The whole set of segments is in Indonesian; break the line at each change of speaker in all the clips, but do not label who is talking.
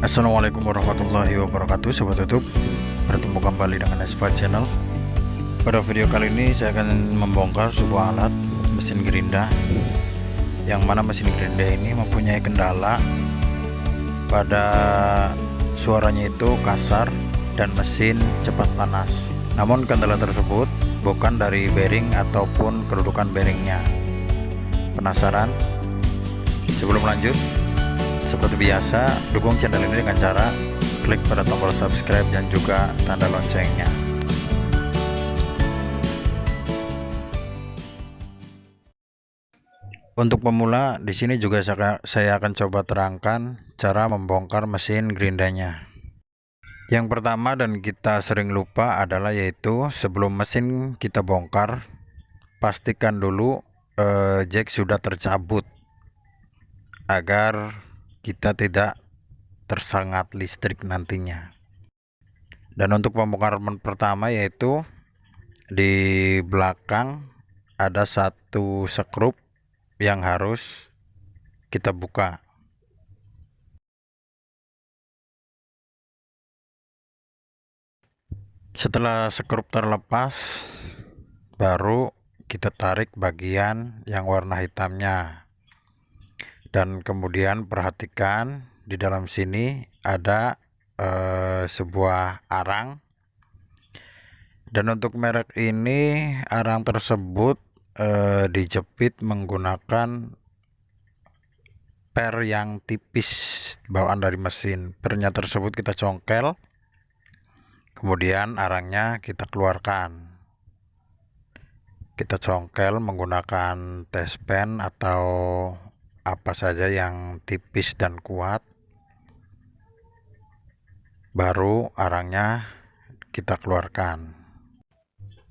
Assalamualaikum warahmatullahi wabarakatuh, Sobat YouTube. Bertemu kembali dengan Espa Channel. Pada video kali ini saya akan membongkar sebuah alat mesin gerinda, yang mana mesin gerinda ini mempunyai kendala pada suaranya itu kasar dan mesin cepat panas. Namun kendala tersebut bukan dari bearing ataupun kedudukan bearingnya. Penasaran? Sebelum lanjut, seperti biasa, dukung channel ini dengan cara klik pada tombol subscribe dan juga tanda loncengnya. Untuk pemula, di sini juga saya akan coba terangkan cara membongkar mesin gerindanya. Yang pertama dan kita sering lupa adalah yaitu sebelum mesin kita bongkar, pastikan dulu jack sudah tercabut agar kita tidak tersengat listrik nantinya. Dan untuk pembongkaran pertama yaitu di belakang ada satu skrup yang harus kita buka. Setelah skrup terlepas, baru kita tarik bagian yang warna hitamnya. Dan kemudian perhatikan di dalam sini ada sebuah arang, dan untuk merek ini arang tersebut dijepit menggunakan per yang tipis bawaan dari mesin. Pernya tersebut kita congkel, kemudian arangnya kita keluarkan. Kita congkel menggunakan tespen atau apa saja yang tipis dan kuat, baru arangnya kita keluarkan.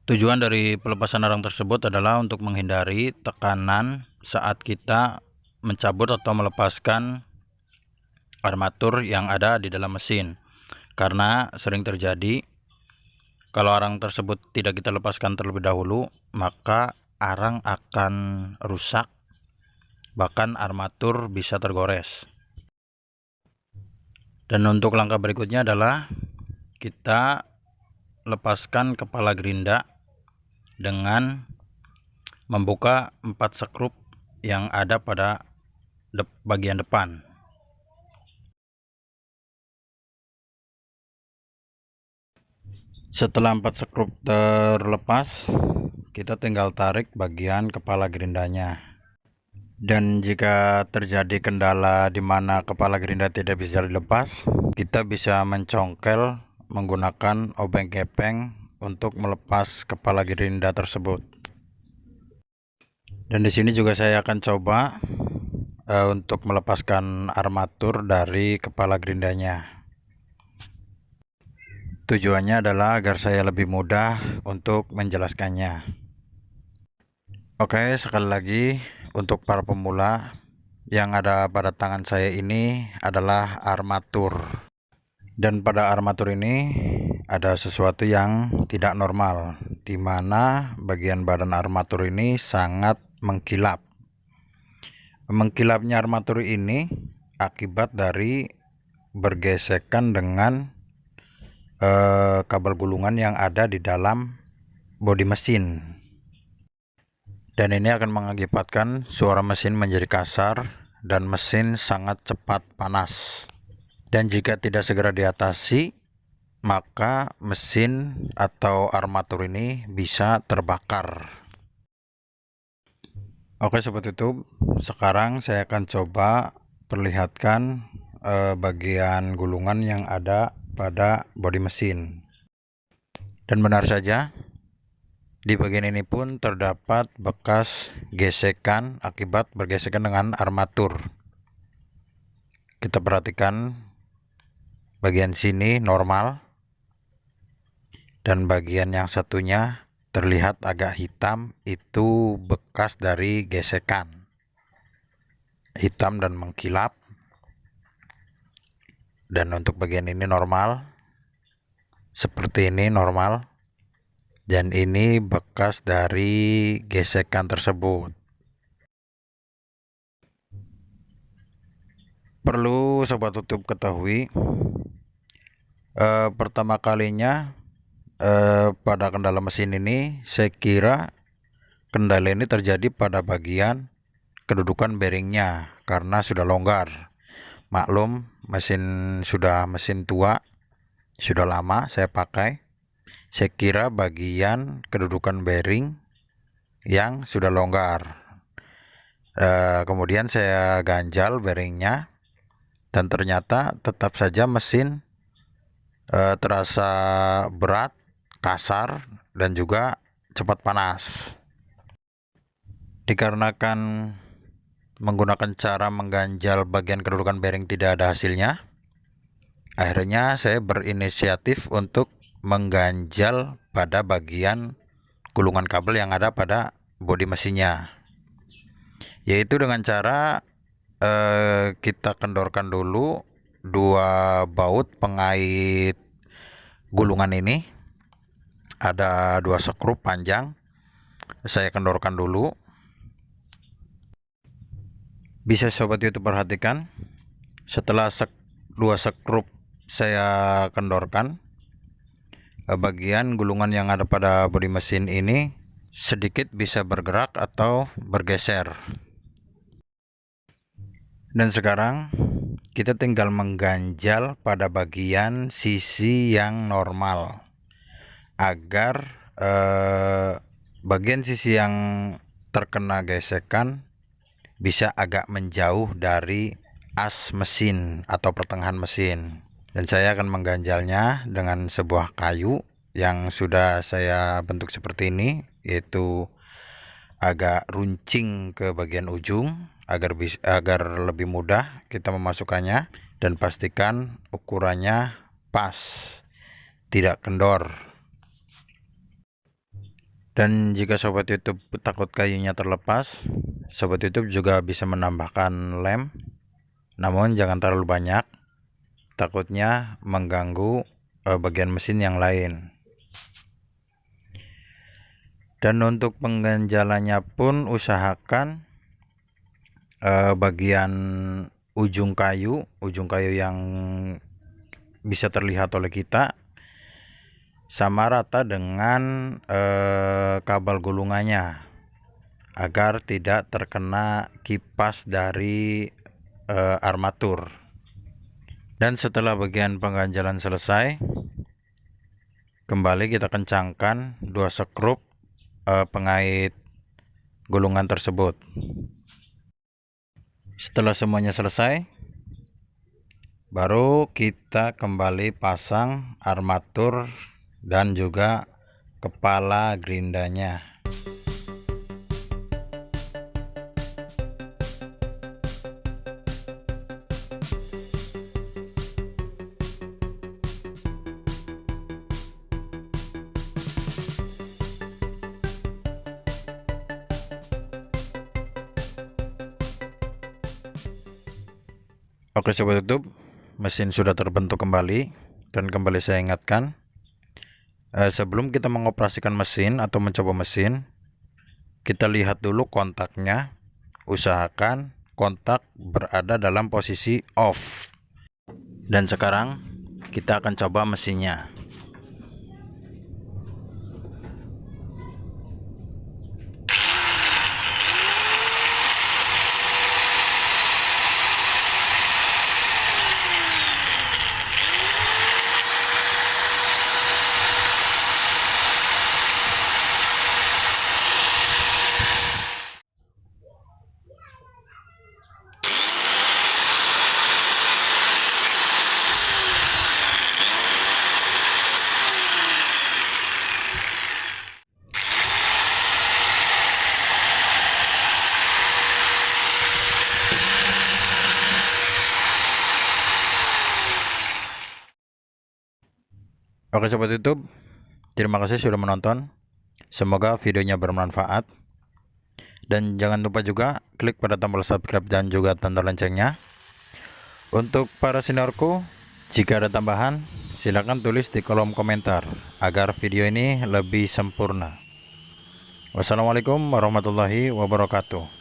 Tujuan dari pelepasan arang tersebut adalah untuk menghindari tekanan saat kita mencabut atau melepaskan armatur yang ada di dalam mesin, karena sering terjadi kalau arang tersebut tidak kita lepaskan terlebih dahulu, maka arang akan rusak, bahkan armatur bisa tergores. Dan untuk langkah berikutnya adalah kita lepaskan kepala gerinda dengan membuka 4 skrup yang ada pada bagian depan. Setelah 4 skrup terlepas, kita tinggal tarik bagian kepala gerindanya. Dan jika terjadi kendala di mana kepala gerinda tidak bisa dilepas, kita bisa mencongkel menggunakan obeng gepeng untuk melepas kepala gerinda tersebut. Dan di sini juga saya akan coba untuk melepaskan armatur dari kepala gerindanya. Tujuannya adalah agar saya lebih mudah untuk menjelaskannya. Oke, sekali lagi untuk para pemula, yang ada pada tangan saya ini adalah armatur. Dan pada armatur ini ada sesuatu yang tidak normal, di mana bagian badan armatur ini sangat mengkilap. Mengkilapnya armatur ini akibat dari bergesekan dengan kabel gulungan yang ada di dalam bodi mesin. Dan ini akan mengakibatkan suara mesin menjadi kasar dan mesin sangat cepat panas. Dan jika tidak segera diatasi, maka mesin atau armatur ini bisa terbakar. Oke Sobat YouTube, sekarang saya akan coba perlihatkan bagian gulungan yang ada pada bodi mesin. Dan benar saja, di bagian ini pun terdapat bekas gesekan akibat bergesekan dengan armatur. Kita perhatikan bagian sini normal, dan bagian yang satunya terlihat agak hitam, itu bekas dari gesekan, hitam dan mengkilap. Dan untuk bagian ini normal, seperti ini normal. Dan ini bekas dari gesekan tersebut. perlu sobat tutup ketahui, pertama kalinya pada kendala mesin ini, saya kira kendala ini terjadi pada bagian kedudukan bearingnya karena sudah longgar. Maklum, mesin tua, sudah lama saya pakai. Saya kira bagian kedudukan bearing yang sudah longgar. Kemudian saya ganjal bearingnya, dan ternyata tetap saja mesin terasa berat, kasar, dan juga cepat panas. Dikarenakan menggunakan cara mengganjal bagian kedudukan bearing tidak ada hasilnya, akhirnya saya berinisiatif untuk mengganjal pada bagian gulungan kabel yang ada pada bodi mesinnya, yaitu dengan cara kita kendorkan dulu dua baut pengait gulungan ini. Ada dua skrup panjang, saya kendorkan dulu. Bisa sobat YouTube perhatikan, setelah dua skrup saya kendorkan, bagian gulungan yang ada pada bodi mesin ini sedikit bisa bergerak atau bergeser. Dan sekarang kita tinggal mengganjal pada bagian sisi yang normal agar bagian sisi yang terkena gesekan bisa agak menjauh dari as mesin atau pertengahan mesin. Dan saya akan mengganjalnya dengan sebuah kayu yang sudah saya bentuk seperti ini, yaitu agak runcing ke bagian ujung agar lebih mudah kita memasukkannya, dan pastikan ukurannya pas, tidak kendor. Dan jika sobat YouTube takut kayunya terlepas, sobat YouTube juga bisa menambahkan lem, namun jangan terlalu banyak, takutnya mengganggu bagian mesin yang lain. Dan untuk pengganjalannya pun usahakan bagian ujung kayu yang bisa terlihat oleh kita sama rata dengan kabel gulungannya, agar tidak terkena kipas dari armatur. Dan setelah bagian pengganjalan selesai, kembali kita kencangkan dua skrup pengait gulungan tersebut. Setelah semuanya selesai, baru kita kembali pasang armatur dan juga kepala gerindanya. Oke sobat YouTube, mesin sudah terbentuk kembali, dan kembali saya ingatkan, sebelum kita mengoperasikan mesin atau mencoba mesin, kita lihat dulu kontaknya. Usahakan kontak berada dalam posisi off. Dan sekarang kita akan coba mesinnya. Oke sobat YouTube, terima kasih sudah menonton. Semoga videonya bermanfaat. Dan jangan lupa juga klik pada tombol subscribe dan juga tanda loncengnya. Untuk para seniorku, jika ada tambahan, silakan tulis di kolom komentar agar video ini lebih sempurna. Wassalamualaikum warahmatullahi wabarakatuh.